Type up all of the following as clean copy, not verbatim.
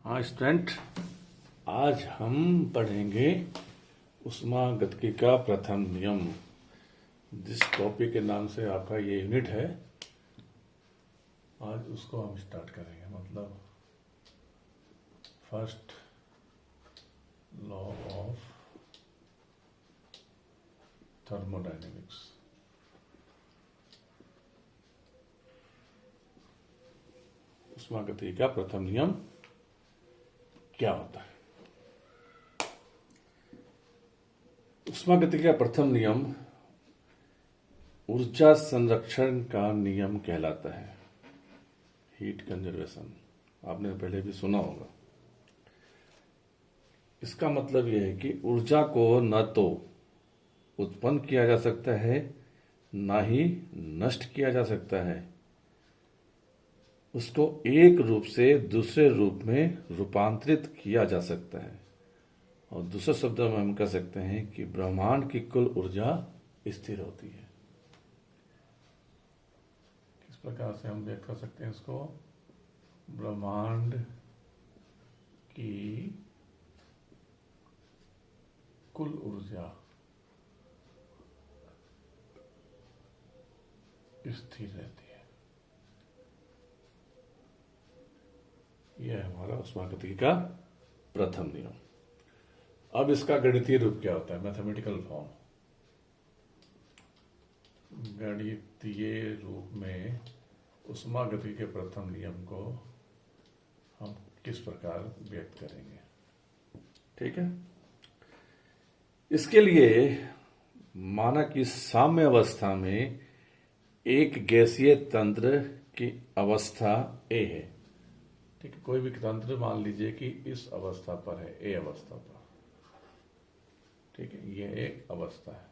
हाँ स्टूडेंट, आज हम पढ़ेंगे ऊष्मागतिकी का प्रथम नियम। जिस टॉपिक के नाम से आपका ये यूनिट है, आज उसको हम स्टार्ट करेंगे। मतलब फर्स्ट लॉ ऑफ थर्मोडायनेमिक्स। ऊष्मागतिकी का प्रथम नियम क्या होता है? ऊष्मागतिकी का प्रथम नियम ऊर्जा संरक्षण का नियम कहलाता है। हीट कंजर्वेशन आपने पहले भी सुना होगा। इसका मतलब यह है कि ऊर्जा को न तो उत्पन्न किया जा सकता है, ना ही नष्ट किया जा सकता है। उसको एक रूप से दूसरे रूप में रूपांतरित किया जा सकता है। और दूसरे शब्दों में हम कह सकते हैं कि ब्रह्मांड की कुल ऊर्जा स्थिर होती है। किस प्रकार से हम व्यक्त कर सकते हैं इसको? ब्रह्मांड की कुल ऊर्जा स्थिर रहती है। यह हमारा ऊष्मागतिकी का प्रथम नियम। अब इसका गणितीय रूप क्या होता है? Mathematical form. गणितीय रूप में ऊष्मागतिकी के प्रथम नियम को हम किस प्रकार व्यक्त करेंगे? ठीक है। इसके लिए माना कि साम्य अवस्था में एक गैसीय तंत्र की अवस्था ए है। ठीक है, कोई भी तंत्र मान लीजिए कि इस अवस्था पर है, ए अवस्था पर। ठीक है, यह एक अवस्था है।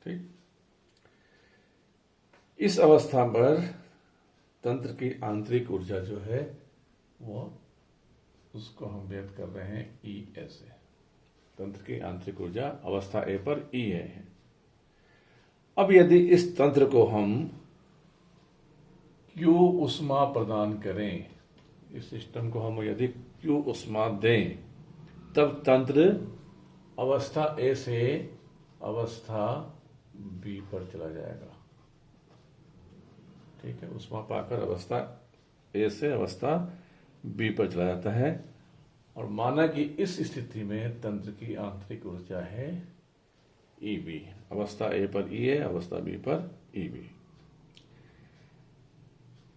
ठीक, इस अवस्था पर तंत्र की आंतरिक ऊर्जा जो है वो, उसको हम व्यक्त कर रहे हैं ई ऐसे। तंत्र की आंतरिक ऊर्जा अवस्था ए पर ई है। अब यदि इस तंत्र को हम क्यू ऊष्मा प्रदान करें, इस सिस्टम को हम यदि क्यू ऊष्मा दें, तब तंत्र अवस्था ए से अवस्था बी पर चला जाएगा। ठीक है, ऊष्मा पाकर अवस्था ए से अवस्था बी पर चला जाता है। और माना कि इस स्थिति में तंत्र की आंतरिक ऊर्जा है ई बी। अवस्था ए पर ई है, अवस्था बी पर ई बी।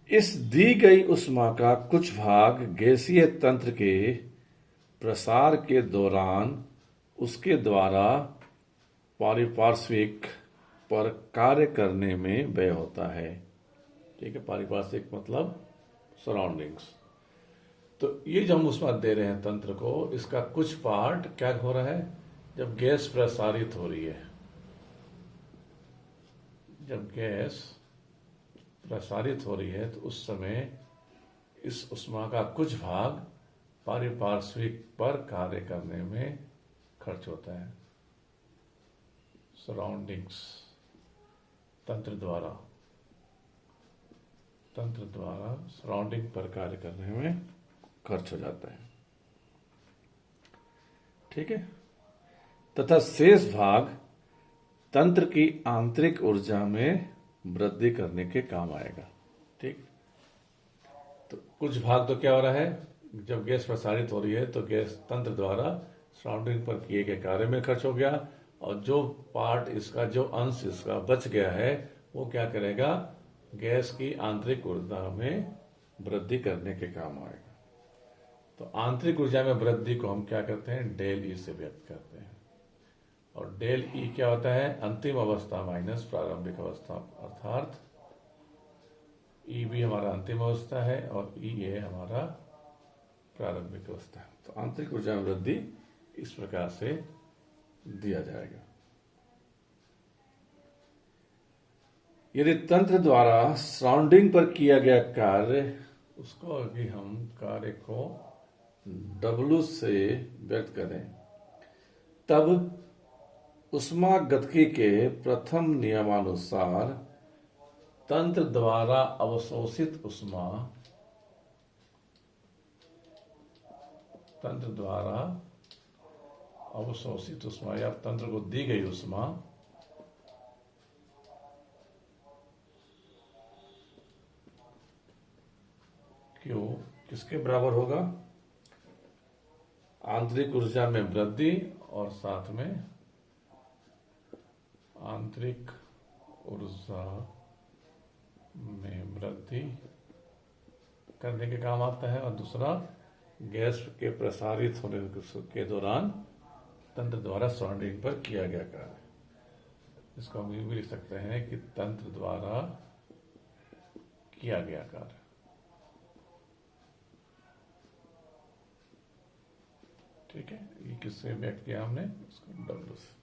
इस दी गई ऊष्मा का कुछ भाग गैसीय तंत्र के प्रसार के दौरान उसके द्वारा पारिपार्श्विक पर कार्य करने में व्यय होता है। ठीक है, पारिपार्श्विक मतलब सराउंडिंग्स। तो ये जो हम ऊष्मा दे रहे हैं तंत्र को, इसका कुछ पार्ट क्या हो रहा है? जब गैस प्रसारित हो रही है, जब गैस प्रसारित हो रही है, तो उस समय इस ऊष्मा का कुछ भाग पारिपार्श्विक पर कार्य करने में खर्च होता है। सराउंडिंग्स तंत्र द्वारा सराउंडिंग पर कार्य करने में खर्च हो जाता है। ठीक है, तथा शेष भाग तंत्र की आंतरिक ऊर्जा में वृद्धि करने के काम आएगा। ठीक, तो कुछ भाग तो क्या हो रहा है? जब गैस प्रसारित हो रही है तो गैस तंत्र द्वारा सराउंडिंग पर किए गए कार्य में खर्च हो गया, और जो पार्ट इसका, जो अंश इसका बच गया है, वो क्या करेगा? गैस की आंतरिक ऊर्जा में वृद्धि करने के काम आएगा। तो आंतरिक ऊर्जा में वृद्धि को हम क्या करते हैं? डेल ई से व्यक्त करते हैं। और डेल ई क्या होता है? अंतिम अवस्था माइनस प्रारंभिक अवस्था, अर्थात ई भी हमारा अंतिम अवस्था है और ई है हमारा प्रारंभिक अवस्था। तो आंतरिक ऊर्जा में वृद्धि इस प्रकार से दिया जाएगा। यदि तंत्र द्वारा सराउंडिंग पर किया गया कार्य, उसको अभी हम कार्य को W से व्यक्त करें, तब ऊष्मागतिकी के प्रथम नियमानुसार तंत्र द्वारा अवशोषित ऊष्मा तंत्र द्वारा अवशोषित ऊष्मा या तंत्र को दी गई ऊष्मा Q किसके बराबर होगा? आंतरिक ऊर्जा में वृद्धि और साथ में आंतरिक ऊर्जा में वृद्धि करने के काम आता है, और दूसरा गैस के प्रसारित होने के दौरान तंत्र द्वारा सराउंडिंग पर किया गया कार्य। इसको हम ये भी लिख सकते हैं कि तंत्र द्वारा किया गया कार्य। ठीक है, ये किससे व्यक्त किया हमने? इसको W से।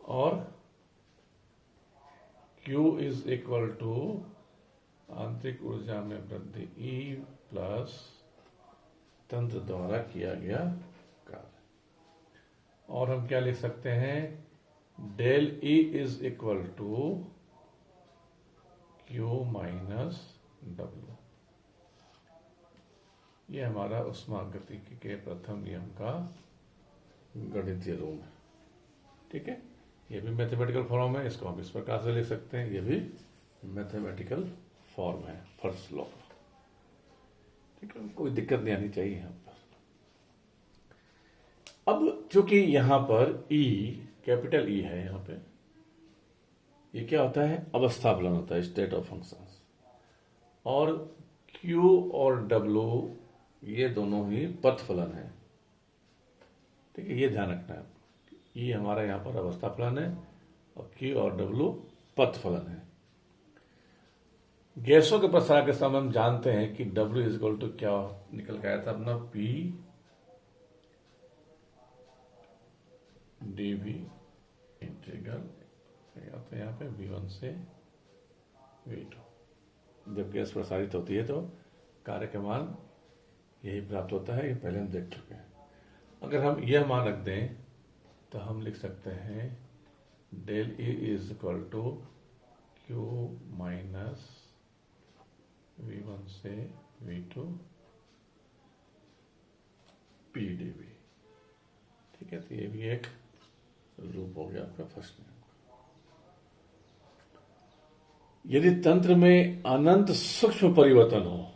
और Q इज इक्वल टू आंतरिक ऊर्जा में वृद्धि E प्लस तंत्र द्वारा किया गया कार्य। और हम क्या लिख सकते हैं? Del E is equal to Q minus W। ये हमारा ऊष्मागतिकी के प्रथम नियम का गणितीय रूप है। ठीक है, ये भी मैथमेटिकल फॉर्म है, इसको हम इस प्रकार से लिख सकते हैं, ये भी मैथमेटिकल फॉर्म है फर्स्ट लॉ का। ठीक है, कोई दिक्कत नहीं आनी चाहिए यहाँ पर। अब चूंकि यहां पर E कैपिटल E है, यहां पे ये क्या होता है? अवस्था फलन होता है, स्टेट ऑफ फंक्शंस। और Q और W ये दोनों ही पथ फलन है। ठीक है, ये ध्यान रखना है। ये हमारा यहां पर अवस्था फलन है और Q और W पथ फलन है। गैसों के प्रसार के समय हम जानते हैं कि W इज इक्वल टू क्या निकल के आया था अपना? P dV इंटीग्रल यहाँ पे V1 से V2। जब गैस प्रसारित होती है तो कार्य का मान यही प्राप्त होता है, ये पहले हम देख चुके हैं। अगर हम यह मान रख दें तो हम लिख सकते हैं del E is equal to Q minus V1 से V2 P dV। ठीक है, तो ये भी एक रूप हो गया आपका फर्स्ट नियम। यदि तंत्र में अनंत सूक्ष्म परिवर्तन हो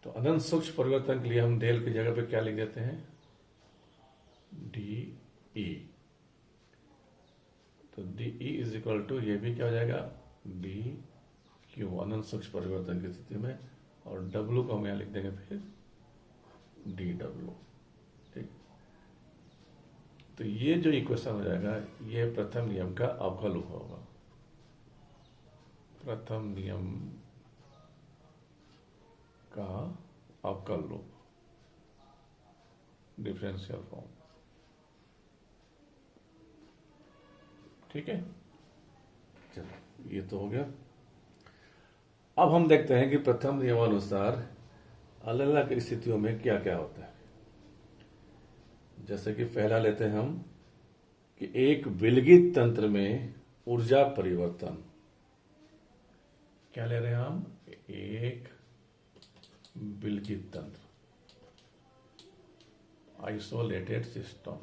तो अनंत सूक्ष्म परिवर्तन के लिए हम डेल की जगह पे क्या लिख देते हैं? DE। तो DE इज इक्वल टू, ये भी क्या हो जाएगा? DQ, अनंत सूक्ष्म परिवर्तन की स्थिति में, और W को हम यहां लिख देंगे फिर DW। ठीक, तो ये जो इक्वेशन हो जाएगा ये प्रथम नियम का अवकल होगा। प्रथम नियम का अवकल रूप, डिफरेंशियल फॉर्म। ठीक है, चलो ये तो हो गया। अब हम देखते हैं कि प्रथम नियमानुसार अलग अलग स्थितियों में क्या क्या होता है। जैसे कि पहला लेते हैं हम कि एक विलगित तंत्र में ऊर्जा परिवर्तन। क्या ले रहे हैं हम? एक विलगित तंत्र, आइसोलेटेड सिस्टम।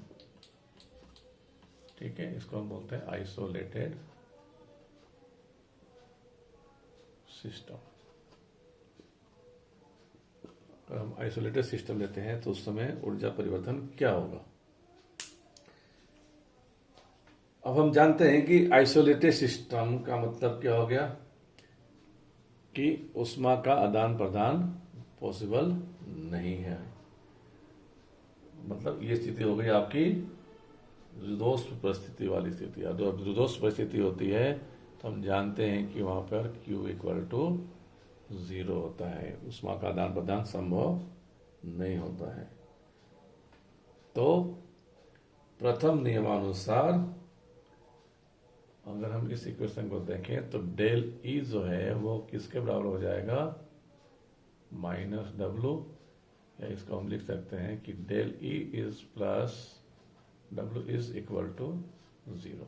ठीक है, इसको हम बोलते हैं आइसोलेटेड सिस्टम। अगर हम आइसोलेटेड सिस्टम लेते हैं तो उस समय ऊर्जा परिवर्तन क्या होगा? अब हम जानते हैं कि आइसोलेटेड सिस्टम का मतलब क्या हो गया कि ऊष्मा का आदान प्रदान पॉसिबल नहीं है। मतलब ये स्थिति हो गई आपकी रुद्धोष्म परिस्थिति वाली स्थिति। जब रुद्धोष्म परिस्थिति होती है तो हम जानते हैं कि वहां पर Q इक्वल टू 0 होता है, ऊष्मा का आदान प्रदान संभव नहीं होता है। तो प्रथम नियमानुसार अगर हम इस इक्वेशन को देखें तो डेल E जो है वो किसके बराबर हो जाएगा? माइनस W, या इसको हम लिख सकते हैं कि del E is plus W is equal to 0।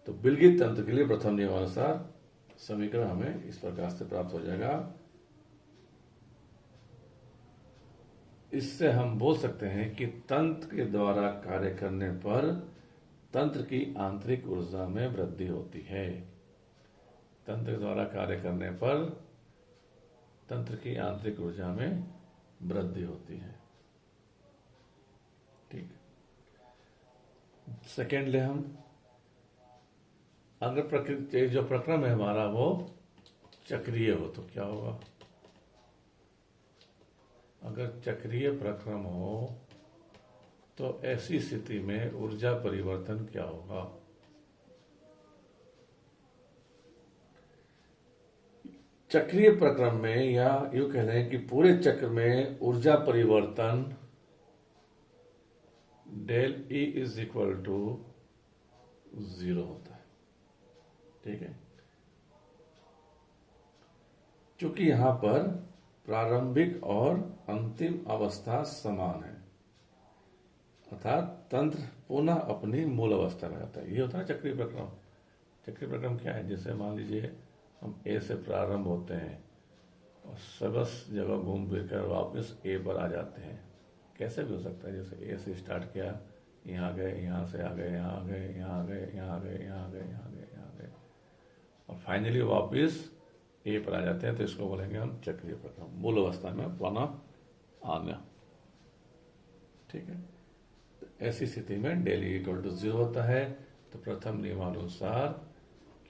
तो विलगित तंत्र के लिए प्रथम नियमानुसार समीकरण हमें इस प्रकार से प्राप्त हो जाएगा। इससे हम बोल सकते हैं कि तंत्र के द्वारा कार्य करने पर तंत्र की आंतरिक ऊर्जा में वृद्धि होती है। तंत्र के द्वारा कार्य करने पर तंत्र की आंतरिक ऊर्जा में वृद्धि होती है। ठीक। सेकेंड ले हम, अगर प्रकृति जो प्रक्रम है हमारा वो चक्रीय हो तो क्या होगा? अगर चक्रीय प्रक्रम हो तो ऐसी स्थिति में ऊर्जा परिवर्तन क्या होगा? चक्रीय प्रक्रम में, या यूं कह लें कि पूरे चक्र में ऊर्जा परिवर्तन del E is equal to 0 होता है। ठीक है, क्योंकि यहां पर प्रारंभिक और अंतिम अवस्था समान है, अर्थात तंत्र पुनः अपनी मूल अवस्था में आता है। ये होता है चक्रीय प्रक्रम। चक्रीय प्रक्रम क्या है? जैसे मान लीजिए हम ए से प्रारंभ होते हैं और सबस जगह घूम फिर कर वापस ए पर आ जाते हैं। कैसे भी हो सकता है, जैसे ए से स्टार्ट किया, यहाँ गए, यहाँ से आ गए, यहाँ आ गए, यहाँ आ गए, यहाँ आ गए, यहाँ आ गए, यहाँ आ गए, यहाँ आ गए, और फाइनली वापस ए पर आ जाते हैं। तो इसको बोलेंगे हम चक्रीय प्रक्रम, मूल अवस्था में पुनः आना। ठीक है, तो ऐसी स्थिति में डेल ई इक्वल टू 0 होता है। तो प्रथम नियमानुसार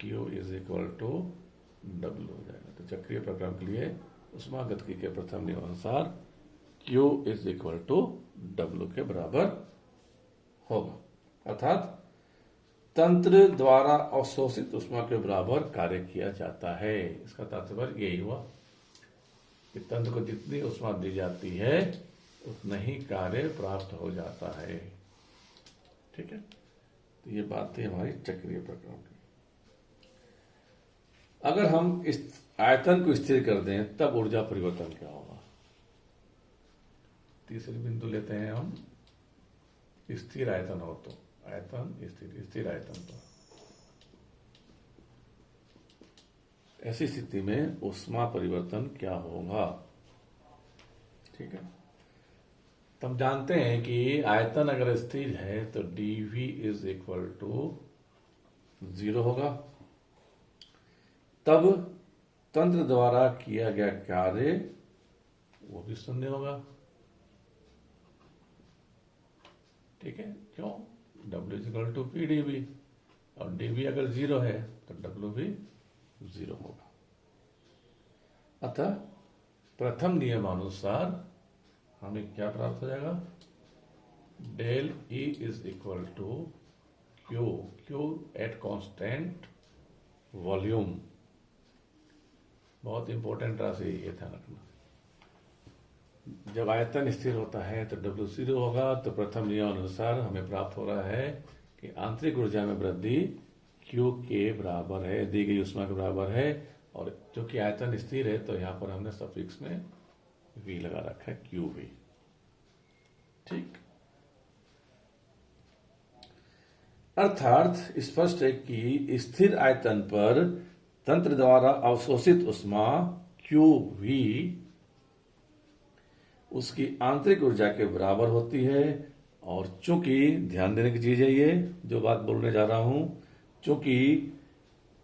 Q is equal to W हो जाएगा। तो चक्रीय प्रक्रम के लिए ऊष्मागतिकी के प्रथम नियमानुसार Q is equal to W के बराबर होगा, अर्थात तंत्र द्वारा अवशोषित ऊष्मा के बराबर कार्य किया जाता है। इसका तात्पर्य यही हुआ कि तंत्र को जितनी ऊष्मा दी जाती है उतना ही कार्य प्राप्त हो जाता है। ठीक है, तो ये बात थी हमारी चक्रीय प्रक्रम की। अगर हम इस आयतन को स्थिर कर दें तब ऊर्जा परिवर्तन क्या होगा? तीसरी बिंदु लेते हैं हम, स्थिर आयतन हो तो, आयतन स्थिर आयतन पर, ऐसी स्थिति में ऊष्मा परिवर्तन क्या होगा? ठीक है, तो हम जानते हैं कि आयतन अगर स्थिर है तो dV इज इक्वल टू 0 होगा। तब तंत्र द्वारा किया गया कार्य वो भी शून्य होगा। ठीक है, क्यों? W is equal to PdV, और dV अगर 0 है तो W भी 0 होगा। अतः प्रथम नियमानुसार हमें क्या प्राप्त हो जाएगा? Del E is equal to Q at constant volume. बहुत इंपॉर्टेंट राशि ये ध्यान रखना। जब आयतन स्थिर होता है तो W 0 होगा। तो प्रथम नियम अनुसार हमें प्राप्त हो रहा है कि आंतरिक ऊर्जा में वृद्धि Q के बराबर है, दी गई ऊष्मा के बराबर है। और चूंकि आयतन स्थिर है तो यहां पर हमने सफिक्स में V लगा रखा है, QV। ठीक, अर्थात स्पष्ट है कि स्थिर आयतन पर तंत्र द्वारा अवशोषित ऊष्मा QV उसकी आंतरिक ऊर्जा के बराबर होती है। और चूंकि ध्यान देने की चीज है, ये जो बात बोलने जा रहा हूं, चूंकि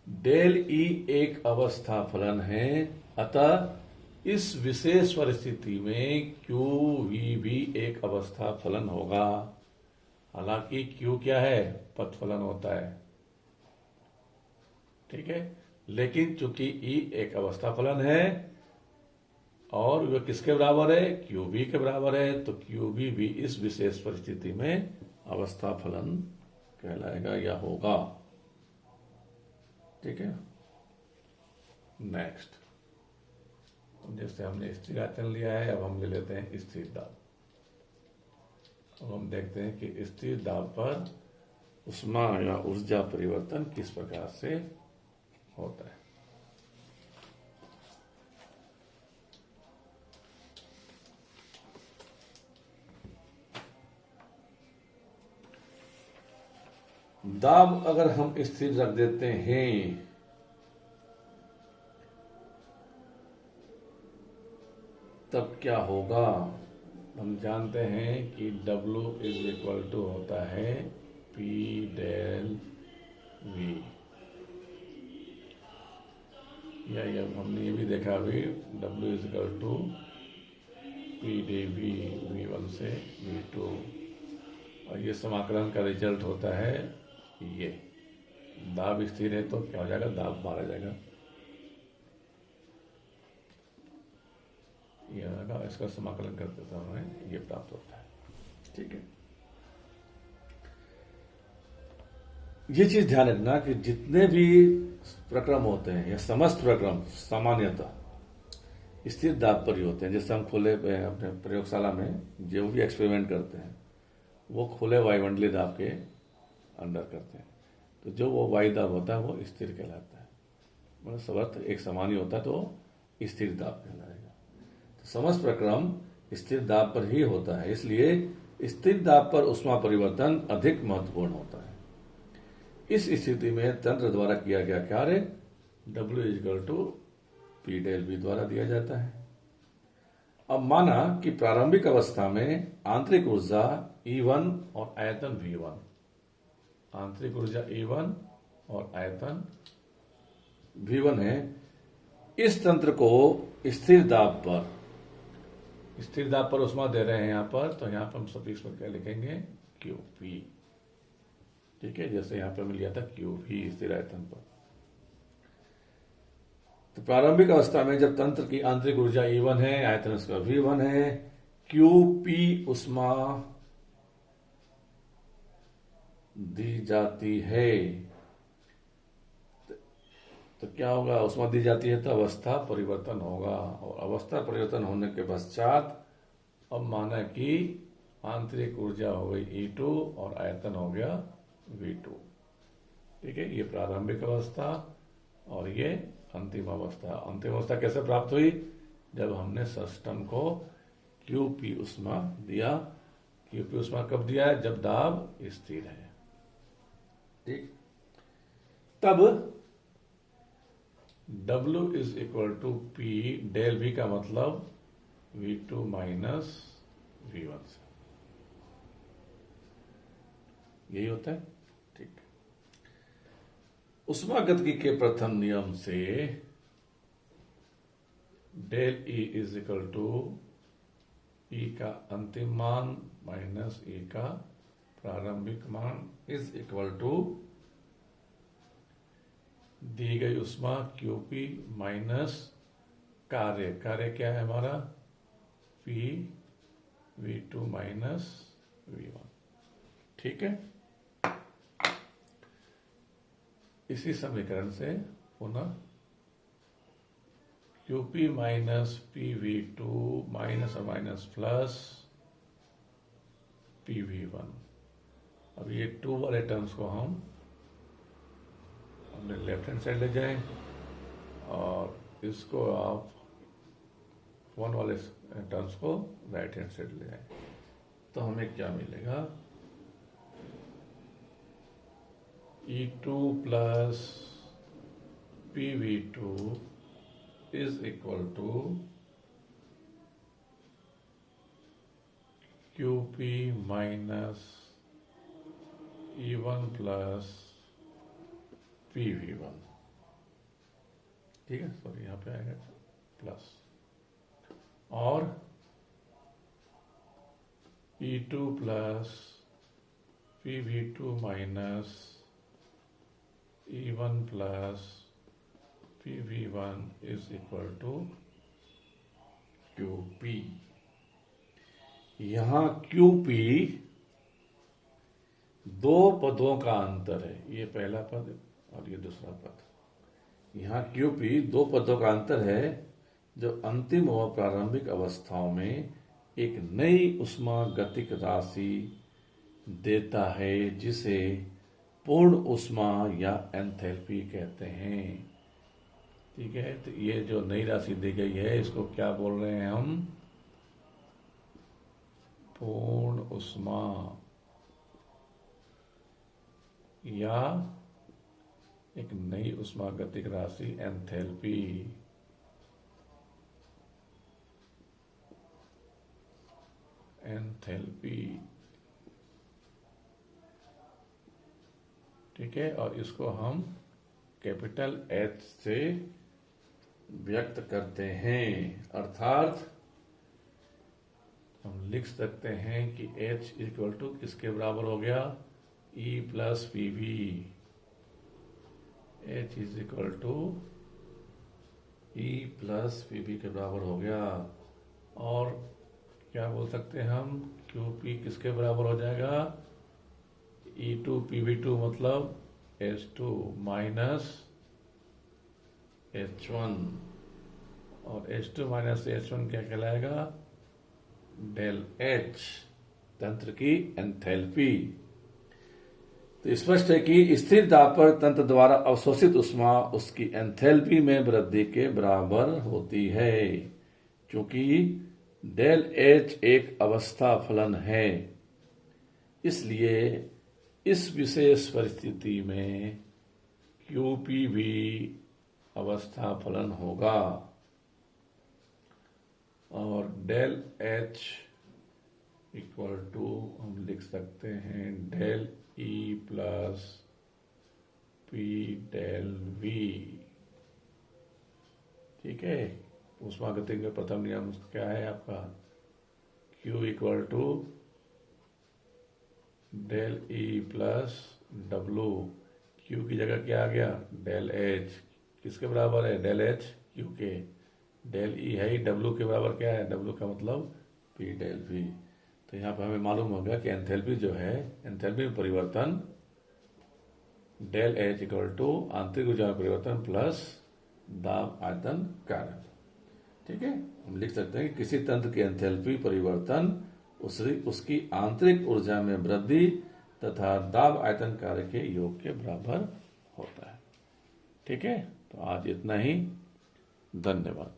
डेल E एक अवस्था फलन है, अतः इस विशेष परिस्थिति में QV भी एक अवस्था फलन होगा। हालांकि Q क्या है? पथ फलन होता है। ठीक है, लेकिन चूंकि E एक अवस्था फलन है और वह किसके बराबर है? QV के बराबर है। तो QV भी इस विशेष परिस्थिति में अवस्था फलन कहलाएगा या होगा। ठीक है, नेक्स्ट, जैसे हमने स्थिर आयतन लिया है, अब हम ले लेते हैं स्थिर दाब। अब हम देखते हैं कि स्थिर दाब पर ऊष्मा या ऊर्जा परिवर्तन किस प्रकार से होता है। दाब अगर हम स्थिर रख देते हैं तब क्या होगा? हम जानते हैं कि W इज इक्वल टू होता है P डेल V, या हमने ये भी देखा अभी, W is equal to P D V, V1 से V2, और ये समाकलन का रिजल्ट होता है ये। दाब स्थिर है तो क्या हो जाएगा, दाब बाहर आ जाएगा, ये होगा, इसका समाकलन करते समय ये प्राप्त होता है। ठीक है, ये चीज ध्यान रखना कि जितने भी प्रक्रम होते हैं या समस्त प्रक्रम सामान्यतः स्थिर दाब पर ही होते हैं। जैसे हम खुले अपने प्रयोगशाला में जो भी एक्सपेरिमेंट करते हैं वो खुले वायुमंडलीय दाब के अंदर करते हैं, तो जो वो वायु दाब होता है वो स्थिर कहलाता है, मतलब सब अर्थ एक समान ही होता है तो स्थिर दाब कहलाएगा। तो समस्त प्रक्रम स्थिर दाब पर ही होता है, इसलिए स्थिर दाब पर ऊष्मा परिवर्तन अधिक महत्वपूर्ण होता है। इस स्थिति में तंत्र द्वारा किया गया कार्य W equal to P del V द्वारा दिया जाता है। अब माना कि प्रारंभिक अवस्था में आंतरिक ऊर्जा E1 और आयतन V1, आंतरिक ऊर्जा E1 और आयतन V1 है। इस तंत्र को स्थिर दाब पर ऊष्मा दे रहे हैं यहां पर, तो यहां पर हम सफिक्स में क्या लिखेंगे, QP। ठीक है, जैसे यहां पर मिल गया था QV स्थिर आयतन पर। तो प्रारंभिक अवस्था में जब तंत्र की आंतरिक ऊर्जा E1 है, आयतन उसका V1 है, QP ऊष्मा दी जाती है, तो क्या होगा, ऊष्मा दी जाती है तो अवस्था परिवर्तन होगा, और अवस्था परिवर्तन होने के पश्चात अब माना कि आंतरिक ऊर्जा हो गई E2 और आयतन हो गया V2। ठीक है, ये प्रारंभिक अवस्था और ये अंतिम अवस्था। अंतिम अवस्था कैसे प्राप्त हुई, जब हमने सिस्टम को QP ऊष्मा दिया। QP ऊष्मा कब दिया है, जब दाब स्थिर है। ठीक, तब W is equal to P del V का मतलब V2 माइनस V1 से, यही होता है। ठीक, ऊष्मागतिकी के प्रथम नियम से del E is equal to E का अंतिम मान माइनस E का प्रारंभिक मान इज इक्वल टू दी गई ऊष्मा QP माइनस कार्य क्या है हमारा P V2 माइनस V1। ठीक है, इसी समीकरण से पुनः QP माइनस PV2 माइनस और माइनस प्लस PV1। अब ये 2 वाले टर्म्स को हम अपने लेफ्ट हैंड साइड ले जाएं और इसको आप 1 वाले टर्म्स को राइट हैंड साइड ले जाएं, तो हमें क्या मिलेगा, E2 plus PV2 is equal to QP minus E1 plus PV1। ठीक है, सॉरी यहां पे आएगा प्लस, और E2 plus PV2 minus E1 plus PV1 is equal to QP। यहां QP दो पदों का अंतर है, ये पहला पद और ये दूसरा पद। यहां QP दो पदों का अंतर है जो अंतिम व प्रारंभिक अवस्थाओं में एक नई ऊष्मागतिक राशि देता है, जिसे पूर्ण ऊष्मा या एंथैल्पी कहते हैं। ठीक है, तो ये जो नई राशि दी गई है इसको क्या बोल रहे हैं हम, पूर्ण ऊष्मा या एक नई ऊष्मागतिक राशि एंथैल्पी। एंथैल्पी। ठीक है, और इसको हम कैपिटल H से व्यक्त करते हैं, अर्थात हम लिख सकते हैं कि H इक्वल टू किसके बराबर हो गया, E plus PV। H is equal to E plus PV के बराबर हो गया। और क्या बोल सकते हैं हम, QP किसके बराबर हो जाएगा, E2 PV2 मतलब H2 माइनस H1, और H2 माइनस H1 क्या कहलाएगा, डेल H, तंत्र की एंथैल्पी। तो स्पष्ट है कि स्थिर दाब पर तंत्र द्वारा अवशोषित ऊष्मा उसकी एंथैल्पी में वृद्धि के बराबर होती है। क्योंकि डेल H एक अवस्था फलन है, इसलिए इस विशेष परिस्थिति में QP भी अवस्था फलन होगा, और डेल H इक्वल टू हम लिख सकते हैं del E plus P del V। ठीक है, ऊष्मागतिकी का प्रथम नियम क्या है आपका, Q equal to del E plus W। Q की जगह क्या आ गया, डेल H, किसके बराबर है, डेल H Q के, डेल E है ही, W के बराबर क्या है, W का मतलब P डेल V। तो यहाँ पर हमें मालूम होगा कि एंथैल्पी जो है, एंथैल्पी में परिवर्तन डेल H इक्वल टू आंतरिक ऊर्जा में परिवर्तन प्लस दाब आयतन कार्य। ठीक है, हम लिख सकते हैं कि किसी तंत्र की एंथैल्पी परिवर्तन उसकी आंतरिक ऊर्जा में वृद्धि तथा दाब आयतन कार्य के योग के बराबर होता है। ठीक है, तो आज इतना ही, धन्यवाद।